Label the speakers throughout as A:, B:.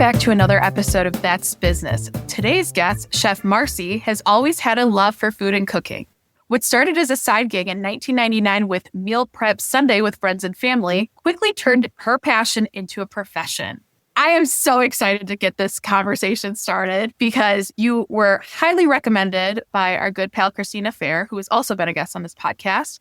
A: back to another episode of That's Business. Today's guest, Chef Marci, has always had a love for food and cooking. What started as a side gig in 1999 with Meal Prep Sunday with friends and family quickly turned her passion into a profession. I am so excited to get this conversation started because you were highly recommended by our good pal, Christina Fair, who has also been a guest on this podcast.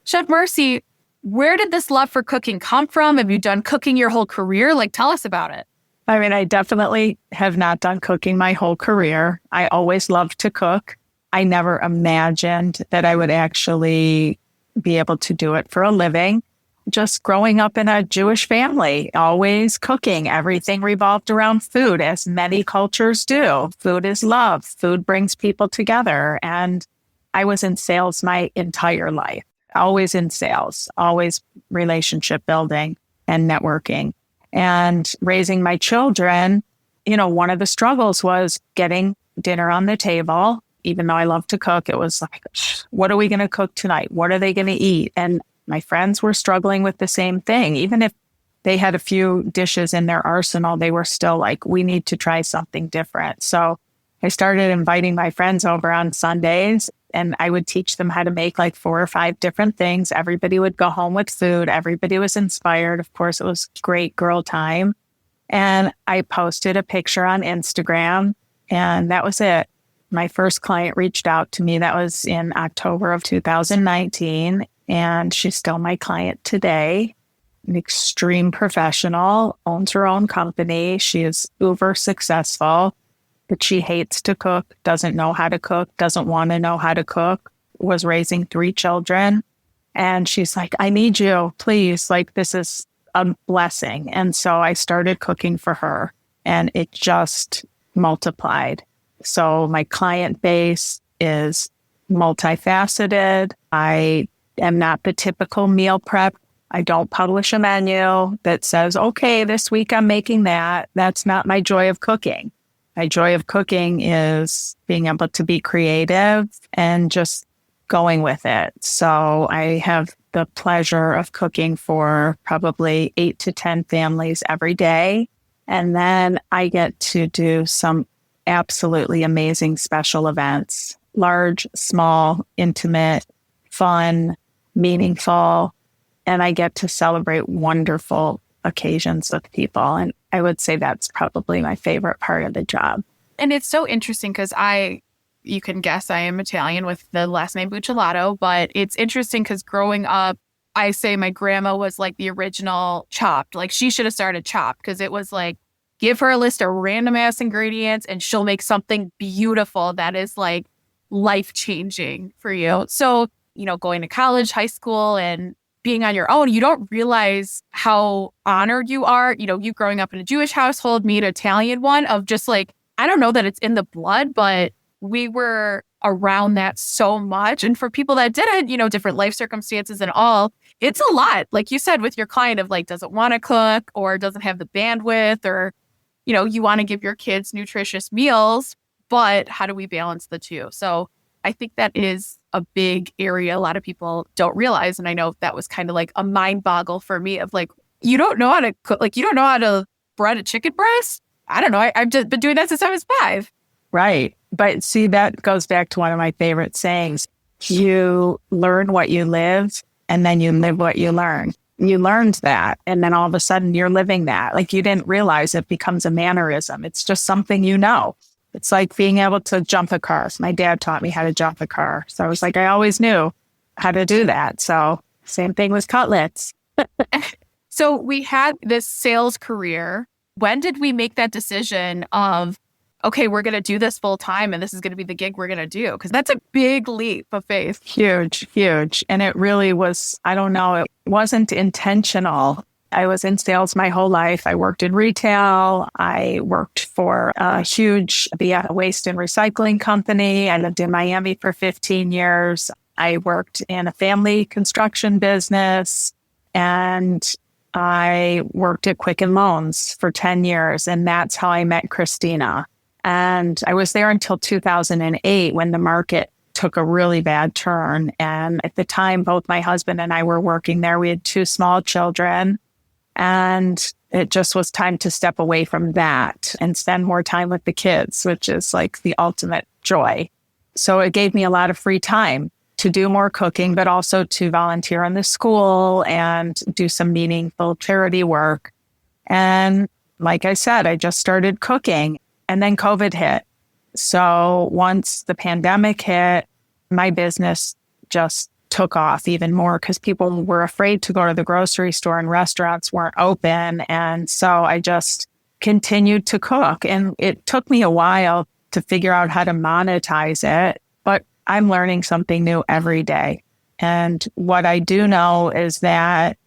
A: Chef Marci, where did this love for cooking come from? Have you done cooking your whole career? Tell us about it.
B: I mean, I definitely have not done cooking my whole career. I always loved to cook. I never imagined that I would actually be able to do it for a living. Just growing up in a Jewish family, always cooking. Everything revolved around food, as many cultures do. Food is love. Food brings people together. And I was in sales my entire life, always in sales, always relationship building and networking. And raising my children, one of the struggles was getting dinner on the table. Even though I love to cook, it was like, what are we going to cook tonight? What are they going to eat? And my friends were struggling with the same thing. Even if they had a few dishes in their arsenal, they were still like, we need to try something different. So I started inviting my friends over on Sundays, and I would teach them how to make 4 or 5 different things. Everybody would go home with food. Everybody was inspired. Of course, it was great girl time. And I posted a picture on Instagram, and that was it. My first client reached out to me. That was in October of 2019. And she's still my client today. An extreme professional, owns her own company. She is uber successful, but she hates to cook, doesn't know how to cook, doesn't want to know how to cook, was raising 3 children. And she's like, I need you, please. This is a blessing. And so I started cooking for her, and it just multiplied. So my client base is multifaceted. I am not the typical meal prep. I don't publish a menu that says, okay, this week I'm making that. That's not my joy of cooking. My joy of cooking is being able to be creative and just going with it. So I have the pleasure of cooking for probably 8 to 10 families every day. And then I get to do some absolutely amazing special events, large, small, intimate, fun, meaningful, and I get to celebrate wonderful occasions with people. And I would say that's probably my favorite part of the job.
A: And it's so interesting because you can guess I am Italian with the last name Buccellato, but it's interesting because growing up, I say my grandma was the original Chopped. She should have started Chopped because it was give her a list of random ass ingredients and she'll make something beautiful that is life-changing for you. So going to college, high school, and being on your own, you don't realize how honored you are. You growing up in a Jewish household, me an Italian one, of just I don't know that it's in the blood, but we were around that so much. And for people that didn't, different life circumstances and all, it's a lot. Like you said, with your client of doesn't want to cook or doesn't have the bandwidth, or, you want to give your kids nutritious meals, but how do we balance the two? So I think that is a big area a lot of people don't realize. And I know that was kind of a mind boggle for me of you don't know how to cook, you don't know how to bread a chicken breast. I don't know. I've just been doing that since I was 5.
B: Right. But see, that goes back to one of my favorite sayings. You learn what you live, and then you live what you learn. You learned that, and then all of a sudden you're living that. You didn't realize it becomes a mannerism. It's just something you know. It's like being able to jump a car. My dad taught me how to jump a car. So I was I always knew how to do that. So same thing with cutlets.
A: So we had this sales career. When did we make that decision of, okay, we're going to do this full time and this is going to be the gig we're going to do? Because that's a big leap of faith.
B: Huge, huge. And it really was, I don't know, it wasn't intentional. I was in sales my whole life. I worked in retail. I worked for a huge waste and recycling company. I lived in Miami for 15 years. I worked in a family construction business, and I worked at Quicken Loans for 10 years. And that's how I met Christina. And I was there until 2008 when the market took a really bad turn. And at the time, both my husband and I were working there. We had 2 small children. And it just was time to step away from that and spend more time with the kids, which is like the ultimate joy. So it gave me a lot of free time to do more cooking, but also to volunteer in the school and do some meaningful charity work. And like I said, I just started cooking and then COVID hit. So once the pandemic hit, my business just took off even more because people were afraid to go to the grocery store and restaurants weren't open. And so I just continued to cook. And it took me a while to figure out how to monetize it, but I'm learning something new every day. And what I do know is that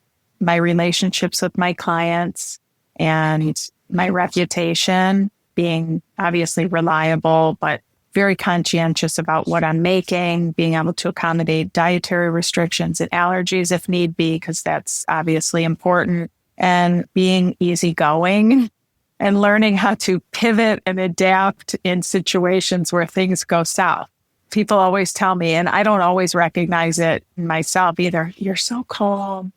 B: my relationships with my clients and my reputation, being obviously reliable, but very conscientious about what I'm making, being able to accommodate dietary restrictions and allergies if need be, because that's obviously important, and being easygoing and learning how to pivot and adapt in situations where things go south. People always tell me, and I don't always recognize it myself either, you're so calm.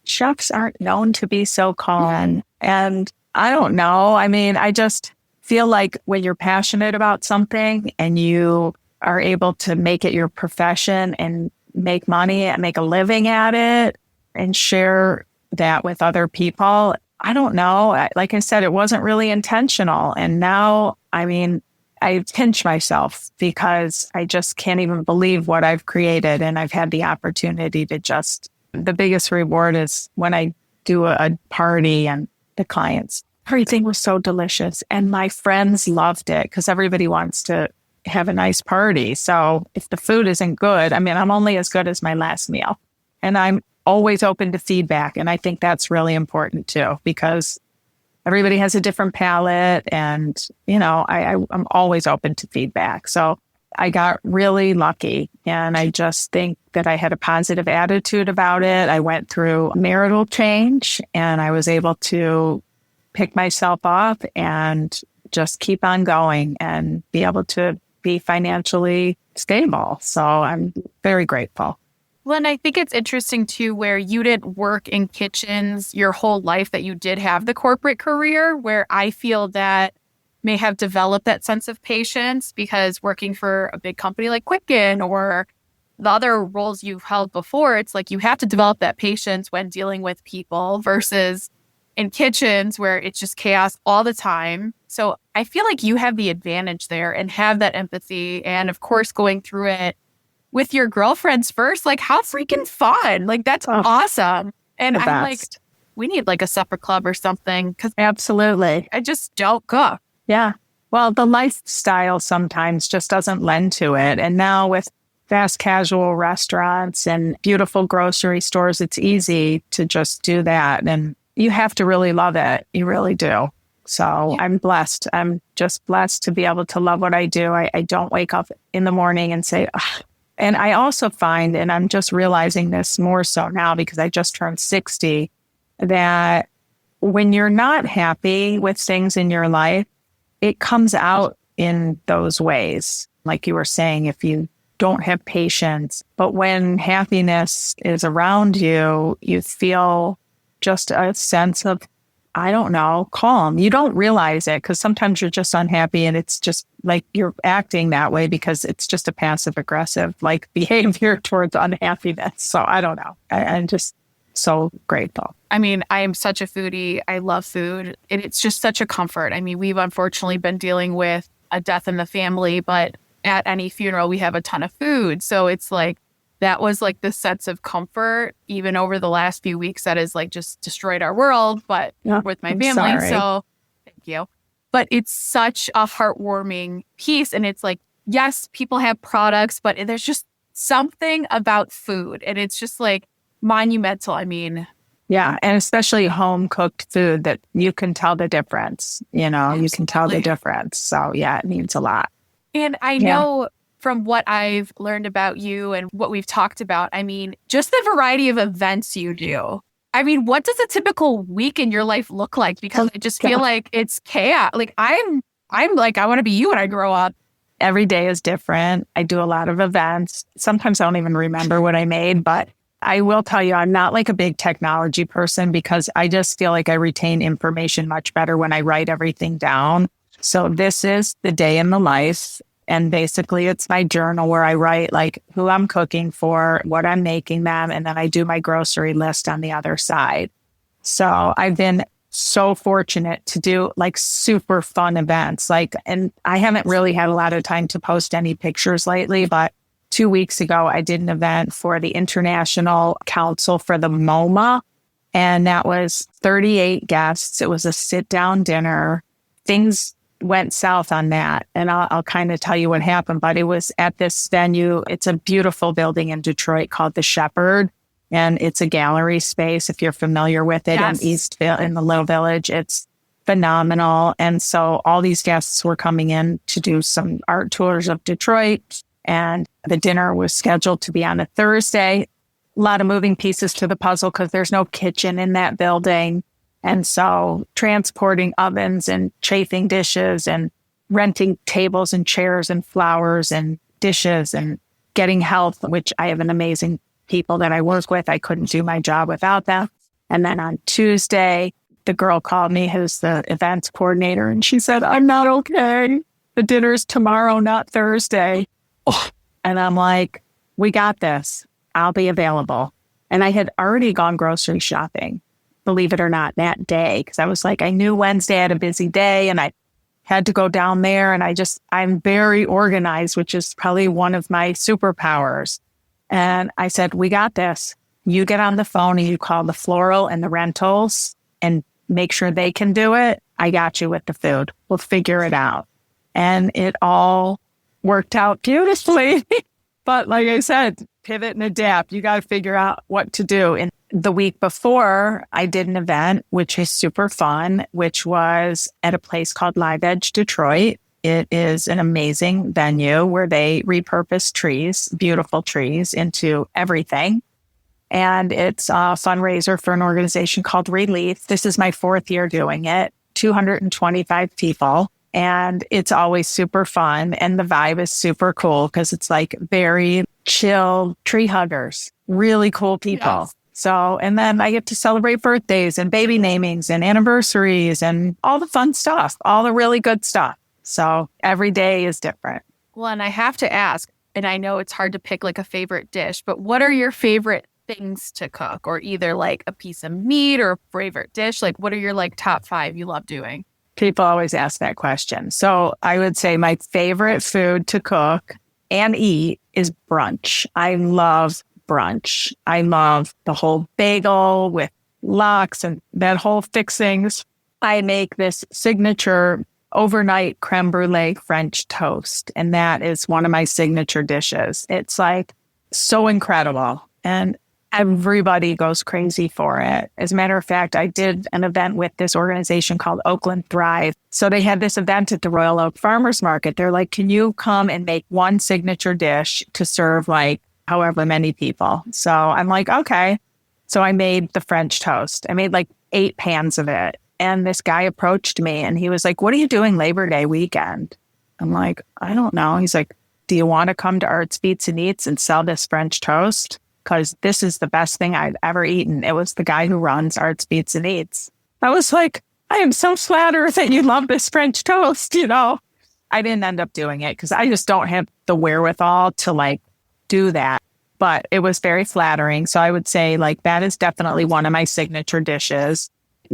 B: Chefs aren't known to be so calm. And I don't know. I mean, I just feel like when you're passionate about something and you are able to make it your profession and make money and make a living at it and share that with other people, I don't know. Like I said, it wasn't really intentional. And now, I mean, I pinch myself because I just can't even believe what I've created. And I've had the opportunity to the biggest reward is when I do a party and the clients, everything was so delicious. And my friends loved it because everybody wants to have a nice party. So if the food isn't good, I mean, I'm only as good as my last meal. And I'm always open to feedback. And I think that's really important too, because everybody has a different palate. And, you know, I'm always open to feedback. So I got really lucky. And I just think that I had a positive attitude about it. I went through marital change and I was able to pick myself up and just keep on going and be able to be financially stable. So I'm very grateful.
A: Well, and I think it's interesting too, where you didn't work in kitchens your whole life, that you did have the corporate career, where I feel that may have developed that sense of patience because working for a big company like Quicken or the other roles you've held before, it's like you have to develop that patience when dealing with people versus in kitchens where it's just chaos all the time. So I feel like you have the advantage there and have that empathy. And of course, going through it with your girlfriends first, like how freaking fun. Like that's awesome. And I'm like, we need like a supper club or something because
B: absolutely,
A: I just don't cook.
B: Yeah. Well, the lifestyle sometimes just doesn't lend to it. And now with fast casual restaurants and beautiful grocery stores, it's easy to just do that. And you have to really love it. You really do. So I'm blessed. I'm just blessed to be able to love what I do. I don't wake up in the morning and say, ugh. And I also find, and I'm just realizing this more so now because I just turned 60, that when you're not happy with things in your life, it comes out in those ways. Like you were saying, if you don't have patience, but when happiness is around you, you feel just a sense of, I don't know, calm. You don't realize it because sometimes you're just unhappy and it's just like you're acting that way because it's just a passive aggressive like behavior towards unhappiness. So I don't know. I'm just so grateful.
A: I mean, I am such a foodie. I love food. And it's just such a comfort. I mean, we've unfortunately been dealing with a death in the family, but at any funeral, we have a ton of food. So it's like, that was like the sense of comfort, even over the last few weeks, that has like just destroyed our world, but with my family.
B: Sorry.
A: So thank you. But it's such a heartwarming piece. And it's like, yes, people have products, but there's just something about food. And it's just like monumental. I mean,
B: yeah. And especially home cooked food that you can tell the difference, you know,
A: absolutely.
B: You can tell the difference. So yeah, it means a lot.
A: And I know from what I've learned about you and what we've talked about, I mean, just the variety of events you do. I mean, what does a typical week in your life look like? Because I just feel like it's chaos. Like I'm like, I want to be you when I grow up.
B: Every day is different. I do a lot of events. Sometimes I don't even remember what I made, but I will tell you, I'm not like a big technology person because I just feel like I retain information much better when I write everything down. So this is the day in the life. And basically it's my journal where I write like who I'm cooking for, what I'm making them, and then I do my grocery list on the other side. So I've been so fortunate to do like super fun events. Like, and I haven't really had a lot of time to post any pictures lately, but 2 weeks ago, I did an event for the International Council for the MoMA, and that was 38 guests. It was a sit-down dinner. Things went south on that, and I'll kind of tell you what happened, but it was at this venue. It's a beautiful building in Detroit called the Shepherd, and it's a gallery space, if you're familiar with it,
A: Yes.
B: in Eastville, in the Little Village. It's phenomenal. And so all these guests were coming in to do some art tours of Detroit. And the dinner was scheduled to be on a Thursday. A lot of moving pieces to the puzzle because there's no kitchen in that building. And so transporting ovens and chafing dishes and renting tables and chairs and flowers and dishes and getting help, which I have an amazing people that I work with. I couldn't do my job without them. And then on Tuesday, the girl called me, who's the events coordinator, and she said, I'm not okay. The dinner's tomorrow, not Thursday. And I'm like, we got this. I'll be available. And I had already gone grocery shopping, believe it or not, that day. Because I was like, I knew Wednesday I had a busy day and I had to go down there. And I'm very organized, which is probably one of my superpowers. And I said, we got this. You get on the phone and you call the floral and the rentals and make sure they can do it. I got you with the food. We'll figure it out. And it all worked out beautifully. But like I said, pivot and adapt. You got to figure out what to do. And the week before, I did an event, which is super fun, which was at a place called Live Edge Detroit. It is an amazing venue where they repurpose trees, beautiful trees, into everything. And it's a fundraiser for an organization called Relief. This is my 4th year doing it, 225 people. And it's always super fun. And the vibe is super cool because it's like very chill tree huggers, really cool people.
A: Yes.
B: So, and then I get to celebrate birthdays and baby namings and anniversaries and all the fun stuff, all the really good stuff. So every day is different.
A: Well, and I have to ask, and I know it's hard to pick like a favorite dish, but what are your favorite things to cook, or either like a piece of meat or a favorite dish? Like, what are your like top 5 you love doing?
B: People always ask that question. So I would say my favorite food to cook and eat is brunch. I love brunch. I love the whole bagel with lox and that whole fixings. I make this signature overnight creme brulee French toast, and that is one of my signature dishes. It's like so incredible. And everybody goes crazy for it. As a matter of fact, I did an event with this organization called Oakland Thrive. So they had this event at the Royal Oak Farmers Market. They're like, can you come and make one signature dish to serve like however many people? So I'm like, okay. So I made the French toast. I made like 8 pans of it. And this guy approached me and he was like, what are you doing Labor Day weekend? I'm like, I don't know. He's like, do you want to come to Arts Beats and Eats and sell this French toast? Because this is the best thing I'd ever eaten. It was the guy who runs Arts Beats and Eats. I was like, I am so flattered that you love this French toast, you know. I didn't end up doing it because I just don't have the wherewithal to like do that. But it was very flattering. So I would say like that is definitely one of my signature dishes.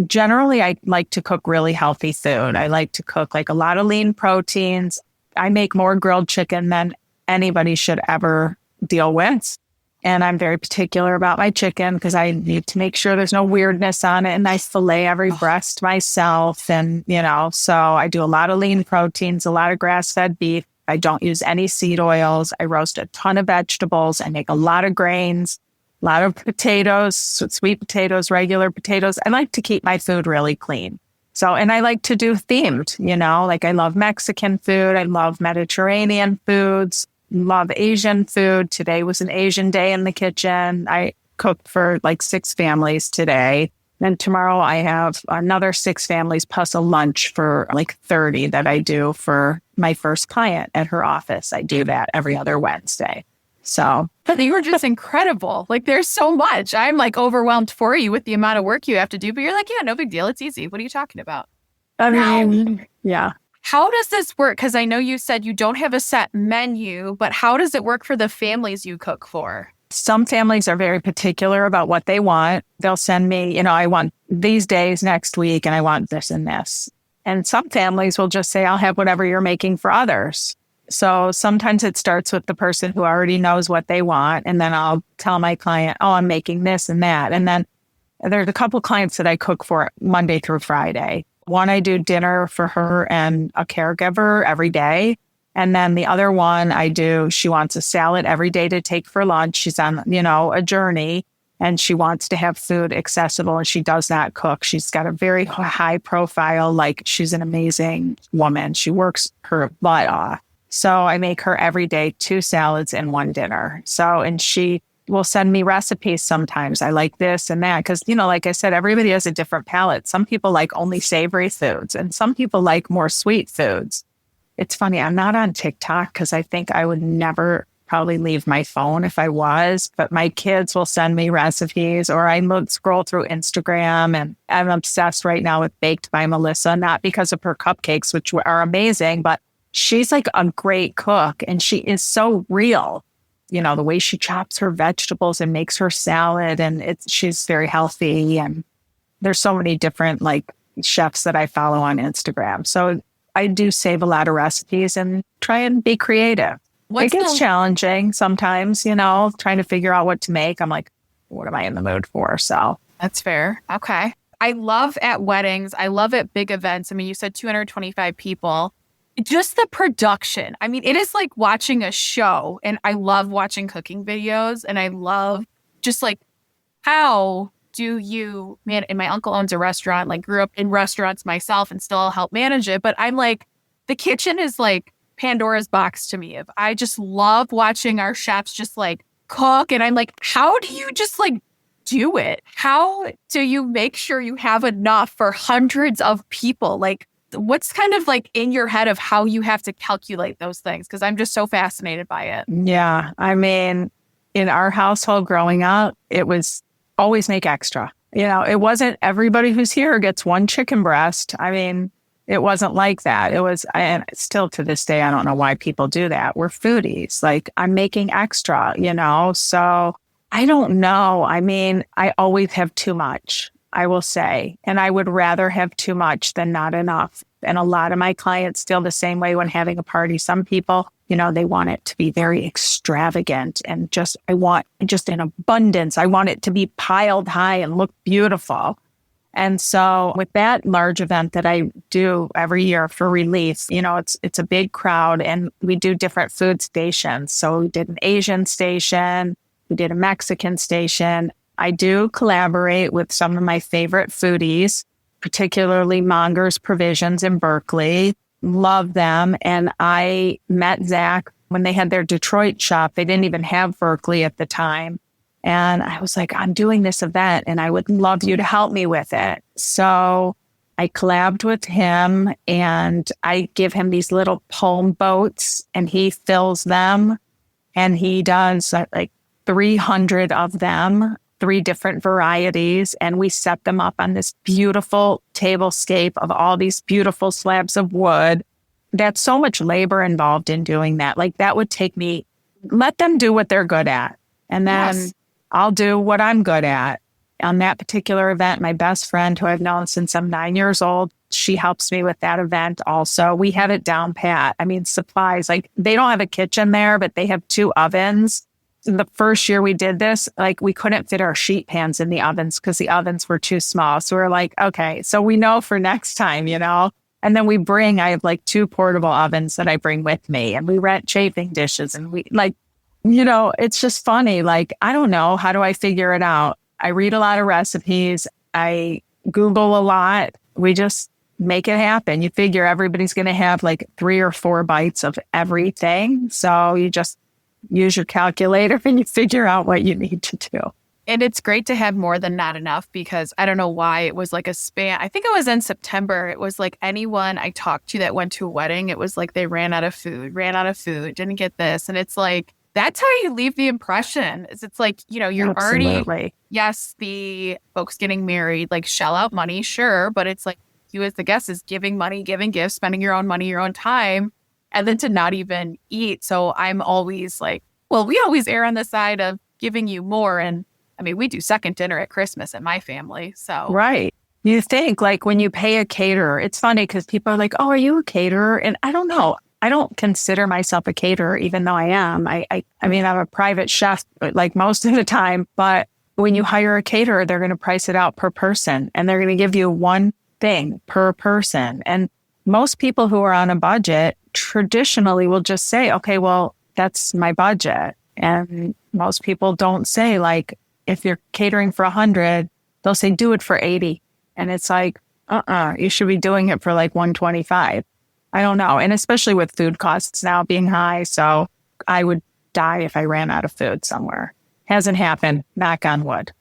B: Generally, I like to cook really healthy food. I like to cook like a lot of lean proteins. I make more grilled chicken than anybody should ever deal with. And I'm very particular about my chicken because I need to make sure there's no weirdness on it. And I fillet every breast myself. And, you know, so I do a lot of lean proteins, a lot of grass-fed beef. I don't use any seed oils. I roast a ton of vegetables. I make a lot of grains, a lot of potatoes, sweet potatoes, regular potatoes. I like to keep my food really clean. So, and I like to do themed, you know, like I love Mexican food. I love Mediterranean foods. Love Asian food. Today was an Asian day in the kitchen. I cooked for like 6 families today. Then tomorrow I have another 6 families plus a lunch for like 30 that I do for my first client at her office. I do that every other Wednesday. So,
A: You were just incredible. Like there's so much. I'm like overwhelmed for you with the amount of work you have to do, but you're like, yeah, no big deal. It's easy. What are you talking about?
B: I
A: Now,
B: mean, yeah.
A: how does this work? Because I know you said you don't have a set menu, but how does it work for the families you cook for?
B: Some families are very particular about what they want. They'll send me, I want these days next week and I want this and this. And some families will just say, I'll have whatever you're making for others. So sometimes it starts with the person who already knows what they want. And then I'll tell my client, oh, I'm making this and that. And then there's a couple clients that I cook for Monday through Friday. One, I do dinner for her and a caregiver every day. And then the other one she wants a salad every day to take for lunch. She's on, a journey and she wants to have food accessible and she does not cook. She's got a very high profile, like she's an amazing woman. She works her butt off. So I make her every day 2 salads and 1 dinner. So, and she will send me recipes sometimes. I like this and that. Cause like I said, everybody has a different palate. Some people like only savory foods and some people like more sweet foods. It's funny. I'm not on TikTok because I think I would never probably leave my phone if I was, but my kids will send me recipes or I scroll through Instagram and I'm obsessed right now with Baked by Melissa, not because of her cupcakes, which are amazing, but she's like a great cook and she is so real. The way she chops her vegetables and makes her salad and she's very healthy. And there's so many different like chefs that I follow on Instagram. So I do save a lot of recipes and try and be creative. It gets challenging sometimes, trying to figure out what to make. I'm like, what am I in the mood for? So
A: that's fair. Okay. I love at weddings. I love at big events. I mean, you said 225 people. Just the production. I mean, it is like watching a show and I love watching cooking videos and I love just like how and my uncle owns a restaurant, like grew up in restaurants myself and still help manage it. But I'm like, the kitchen is like Pandora's box to me. If I just love watching our chefs just like cook and I'm like, how do you just like do it? How do you make sure you have enough for hundreds of people? Like, what's kind of like in your head of how you have to calculate those things? Because I'm just so fascinated by it.
B: Yeah. I mean, in our household growing up, it was always make extra. It wasn't everybody who's here gets 1 chicken breast. I mean, it wasn't like that. It was, and still to this day, I don't know why people do that. We're foodies. Like I'm making extra, so I don't know. I mean, I always have too much, I will say, and I would rather have too much than not enough. And a lot of my clients feel the same way when having a party. Some people, they want it to be very extravagant and I want just in abundance. I want it to be piled high and look beautiful. And so with that large event that I do every year for Relief, it's a big crowd and we do different food stations. So we did an Asian station, we did a Mexican station. I do collaborate with some of my favorite foodies, particularly Monger's Provisions in Berkeley. Love them. And I met Zach when they had their Detroit shop. They didn't even have Berkeley at the time. And I was like, I'm doing this event and I would love you to help me with it. So I collabed with him and I give him these little poem boats and he fills them and he does like 300 of them, 3 different varieties. And we set them up on this beautiful tablescape of all these beautiful slabs of wood. That's so much labor involved in doing that. Like that would take me, let them do what they're good at. And then I'll do what I'm good at. On that particular event, my best friend who I've known since I'm 9 years old, she helps me with that event also. We have it down pat. I mean, supplies, like they don't have a kitchen there, but they have 2 ovens. The first year we did this, like we couldn't fit our sheet pans in the ovens because the ovens were too small. So we're like, okay, so we know for next time, And then I have like 2 portable ovens that I bring with me and we rent chafing dishes and we like, it's just funny. Like, I don't know. How do I figure it out? I read a lot of recipes. I Google a lot. We just make it happen. You figure everybody's going to have like 3 or 4 bites of everything. So you just use your calculator and you figure out what you need to do.
A: And it's great to have more than not enough because I don't know why it was like a span. I think it was in September. It was like anyone I talked to that went to a wedding, it was like they ran out of food, didn't get this. And it's like, That's how you leave the impression. Is it's like, you're already,
B: Absolutely.
A: yes, the folks getting married, like shell out money, sure. But it's like you as the guest is giving money, giving gifts, spending your own money, your own time, and then to not even eat. So I'm always like, well, we always err on the side of giving you more. And I mean, we do second dinner at Christmas at my family. So
B: Right. You think like when you pay a caterer, it's funny because people are like, oh, are you a caterer? And I don't know. I don't consider myself a caterer, even though I am. I mean, I'm a private chef, like most of the time. But when you hire a caterer, they're going to price it out per person and they're going to give you one thing per person. And most people who are on a budget traditionally will just say, okay, well, that's my budget. And most people don't say like, if you're catering for 100, they'll say, do it for 80. And it's like, you should be doing it for like 125. I don't know. And especially with food costs now being high. So I would die if I ran out of food somewhere. Hasn't happened. Knock on wood.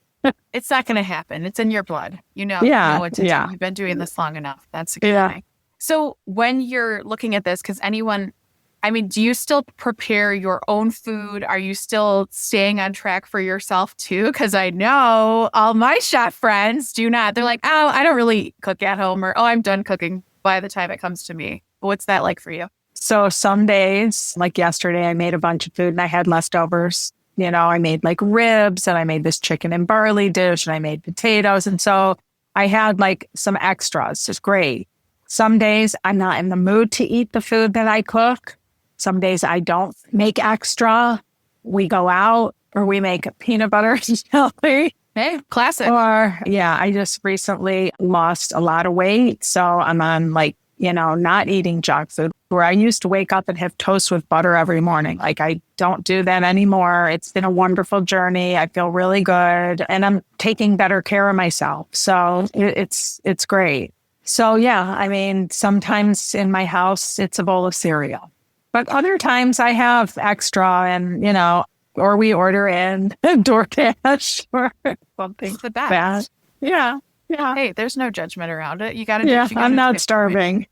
A: it's not going to happen. It's in your blood.
B: Yeah.
A: You know what to
B: Yeah.
A: do. You've been doing this long enough. That's a good
B: Yeah.
A: thing. So when you're looking at this, because do you still prepare your own food? Are you still staying on track for yourself too? Because I know all my chef friends do not. They're like, oh, I don't really cook at home, or, oh, I'm done cooking by the time it comes to me. What's that like for you?
B: So some days, like yesterday, I made a bunch of food and I had leftovers. I made like ribs and I made this chicken and barley dish and I made potatoes. And so I had like some extras. It's great. Some days I'm not in the mood to eat the food that I cook. Some days I don't make extra. We go out or we make a peanut butter and jelly.
A: Hey, classic.
B: Or I just recently lost a lot of weight. So I'm on like, not eating junk food, where I used to wake up and have toast with butter every morning. Like I don't do that anymore. It's been a wonderful journey. I feel really good and I'm taking better care of myself. So it's great. So I mean, sometimes in my house, it's a bowl of cereal, but other times I have extra and, or we order in DoorDash or something.
A: It's the best.
B: Bad. Yeah. Yeah.
A: Hey, there's no judgment around it. You got to do
B: Yeah,
A: what you gotta
B: I'm not
A: do.
B: starving.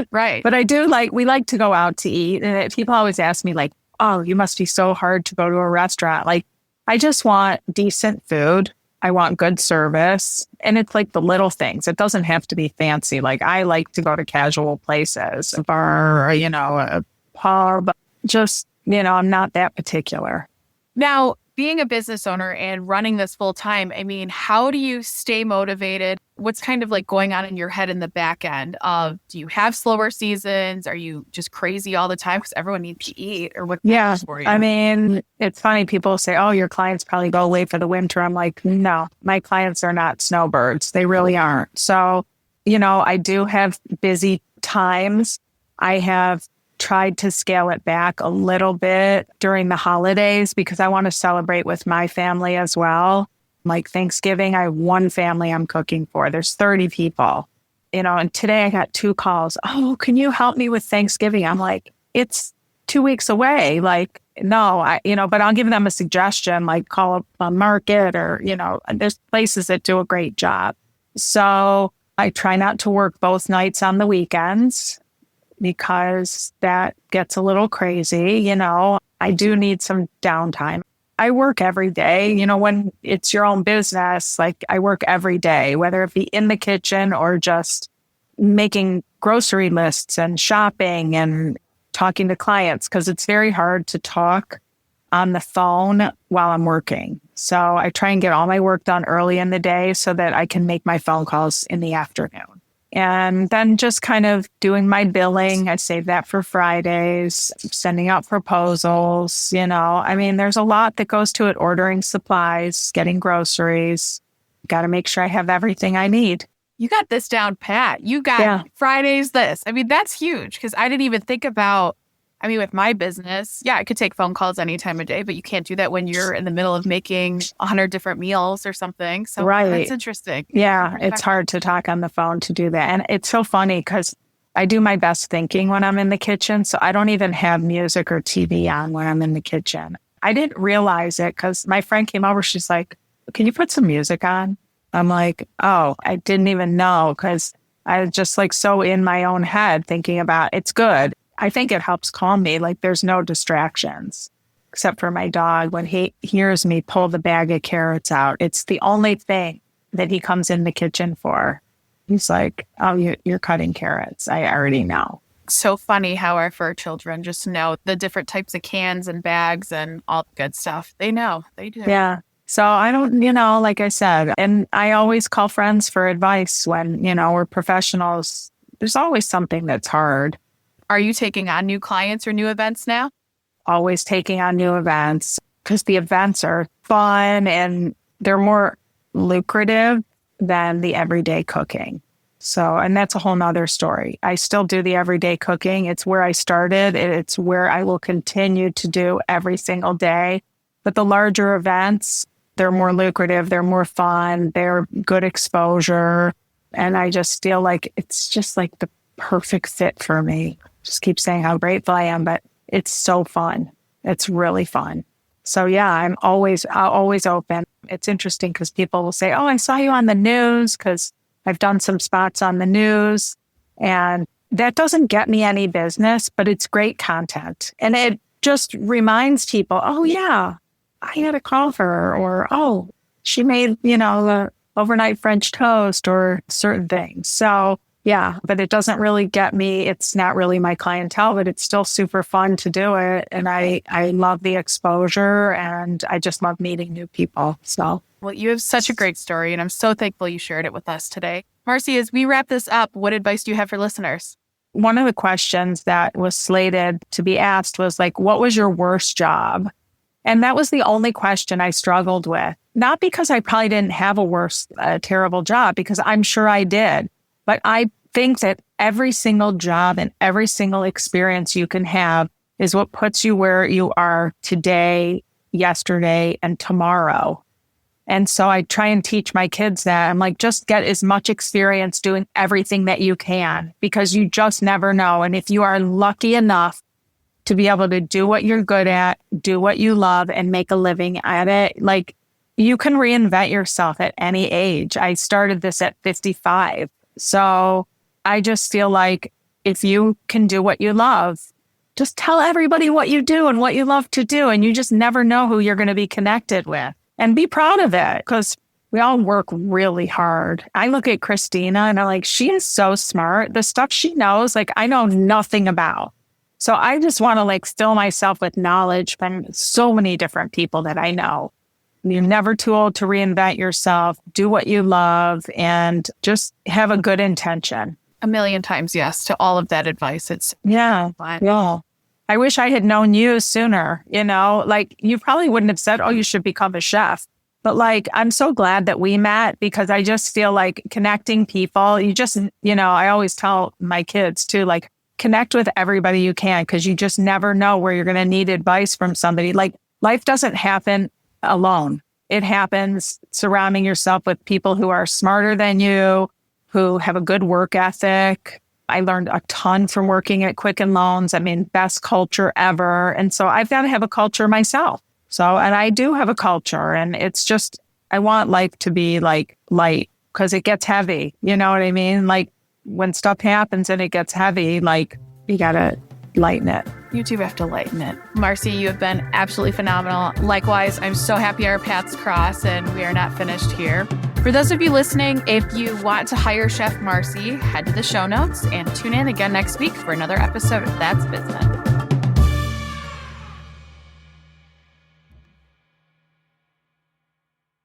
A: Right.
B: But I do we like to go out to eat. And people always ask me like, oh, you must be so hard to go to a restaurant. Like, I just want decent food. I want good service. And it's like the little things. It doesn't have to be fancy. Like I like to go to casual places, a bar, or, a pub. Just, I'm not that particular.
A: Now, being a business owner and running this full time, I mean, how do you stay motivated? What's kind of like going on in your head in the back end of, do you have slower seasons? Are you just crazy all the time because everyone needs to eat, or what?
B: Yeah.
A: For you?
B: I mean, it's funny. People say, oh, your clients probably go away for the winter. I'm like, no, my clients are not snowbirds. They really aren't. So, I do have busy times. I have tried to scale it back a little bit during the holidays because I want to celebrate with my family as well. Like Thanksgiving, I have one family I'm cooking for. There's 30 people, and today I got 2 calls. Oh, can you help me with Thanksgiving? I'm like, it's 2 weeks away. Like, no, but I'll give them a suggestion, like call up a market or, there's places that do a great job. So I try not to work both nights on the weekends, because that gets a little crazy. I do need some downtime. I work every day. When it's your own business, like I work every day, whether it be in the kitchen or just making grocery lists and shopping and talking to clients, because it's very hard to talk on the phone while I'm working. So I try and get all my work done early in the day so that I can make my phone calls in the afternoon. And then just kind of doing my billing. I save that for Fridays, sending out proposals. I mean, there's a lot that goes to it. Ordering supplies, getting groceries. Got to make sure I have everything I need.
A: You got this down pat. You got Fridays this. I mean, that's huge because I didn't even think about, with my business, I could take phone calls any time of day, but you can't do that when you're in the middle of making 100 different meals or something. So that's interesting.
B: Yeah, it's hard to talk on the phone to do that. And it's so funny because I do my best thinking when I'm in the kitchen. So I don't even have music or TV on when I'm in the kitchen. I didn't realize it because my friend came over. She's like, can you put some music on? I'm like, oh, I didn't even know because I was just like so in my own head thinking about it's good. I think it helps calm me. Like there's no distractions. except for my dog. When he hears me pull the bag of carrots out, it's the only thing that he comes in the kitchen for. He's like, oh, you're cutting carrots. I already know.
A: So funny how our fur children just know the different types of cans and bags and all the good stuff. They know. They do.
B: Yeah. So I don't, like I said, and I always call friends for advice when, we're professionals. There's always something that's hard.
A: Are you taking on new clients or new events now?
B: Always taking on new events because the events are fun and they're more lucrative than the everyday cooking. So, and that's a whole nother story. I still do the everyday cooking. It's where I started. It's where I will continue to do every single day. But the larger events, they're more lucrative. They're more fun. They're good exposure. And I just feel like it's just like the perfect fit for me. Just keep saying how grateful I am, but it's so fun. It's really fun. So yeah, I'm always open. It's interesting because people will say, oh, I saw you on the news because I've done some spots on the news. And that doesn't get me any business, but it's great content. And it just reminds people, oh yeah, I had a call for her, or, oh, she made, the overnight French toast or certain things. So yeah, but it doesn't really get me. It's not really my clientele, but it's still super fun to do it. And I love the exposure and I just love meeting new people. So,
A: well, you have such a great story and I'm so thankful you shared it with us today. Marci, as we wrap this up, what advice do you have for listeners?
B: One of the questions that was slated to be asked was like, what was your worst job? And that was the only question I struggled with. Not because I probably didn't have a terrible job, because I'm sure I did. But I think that every single job and every single experience you can have is what puts you where you are today, yesterday, and tomorrow. And so I try and teach my kids that. I'm like, just get as much experience doing everything that you can, because you just never know. And if you are lucky enough to be able to do what you're good at, do what you love, and make a living at it, like, you can reinvent yourself at any age. I started this at 55. So I just feel like if you can do what you love, just tell everybody what you do and what you love to do. And you just never know who you're going to be connected with. And be proud of it, because we all work really hard. I look at Christina and I'm like, she is so smart. The stuff she knows, like, I know nothing about. So I just want to like fill myself with knowledge from so many different people that I know. You're never too old to reinvent yourself, do what you love, and just have a good intention.
A: 1,000,000 times yes to all of that advice. It's
B: yeah. I wish I had known you sooner, like you probably wouldn't have said, oh, you should become a chef. But like, I'm so glad that we met, because I just feel like connecting people, you just, I always tell my kids too, like, connect with everybody you can, because you just never know where you're going to need advice from somebody. Like, life doesn't happen alone. It happens surrounding yourself with people who are smarter than you, who have a good work ethic. I learned a ton from working at Quicken Loans. I mean, best culture ever. And so I've got to have a culture myself. So, and I do have a culture, and it's just, I want life to be like light, because it gets heavy. You know what I mean? Like, when stuff happens and it gets heavy, like, you got to lighten it.
A: You do have to lighten it. Marci, you have been absolutely phenomenal. Likewise, I'm so happy our paths cross and we are not finished here. For those of you listening, if you want to hire Chef Marci, head to the show notes and tune in again next week for another episode of That's Business.